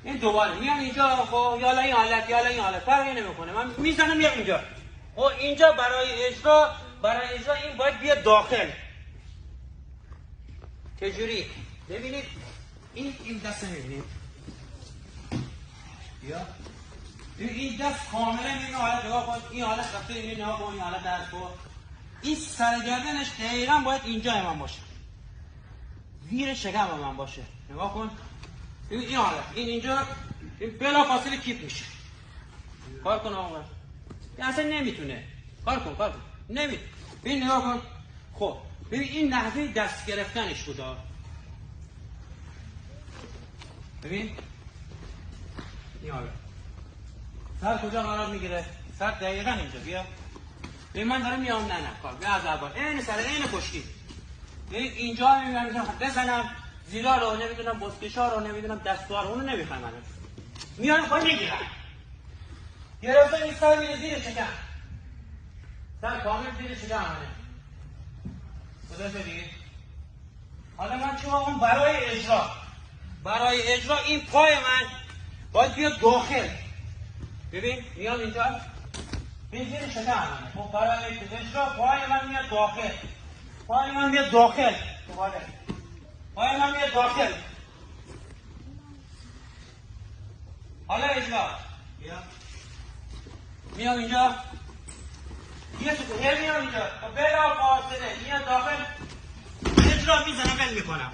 این دوباره میام اینجا خب یالا این حالت فرقی نمیکنه، من میزنم میام اینجا. خب اینجا برای اجرا این باید بیاد داخل. چجوری؟ ببینید این دست میبینید بیا این دست کاملا این حالت نگاه کن، این حالت رفته این نگاه کن، این حالت دست کن، این سرگردنش دقیقا باید اینجا من باشه، زیر شکم من باشه. نگاه کن این حالت، این اینجا، این بلا فاصله کیپ میشه. کار کن آقا، این اصلا نمیتونه. کار کن نمیتونه. ببین نگاه کن. خب ببین این نحوه دست گرفتنش بود. ببین این حالت سر کجا قرار میگیره؟ سر دقیقا اینجا. بیا ببین من دارم میام نه کار بیا از اول این سر این پشتی. ببین اینجا میگم بزنم زیرا رو نمیدونم، بسکشا رو نمیدونم، دستوار اونو نمیخوام. من میان پای میگیرم گرفتم این سر میره زیر شکم، سر کامل زیر شکم منه. کجا شدی؟ حالا من چون اون برای اجرا این پای من باید بیاد داخل. ببین میام اینجا این زیر شکم منه. خب برای اجرا پای من میاد داخل، پای من میاد داخل، پای من میاد داخل. حالا اجرا میام اینجا یه سکوهر میام اینجا بلا فاصله میاد داخل، اجرا میزنم بل میکنم.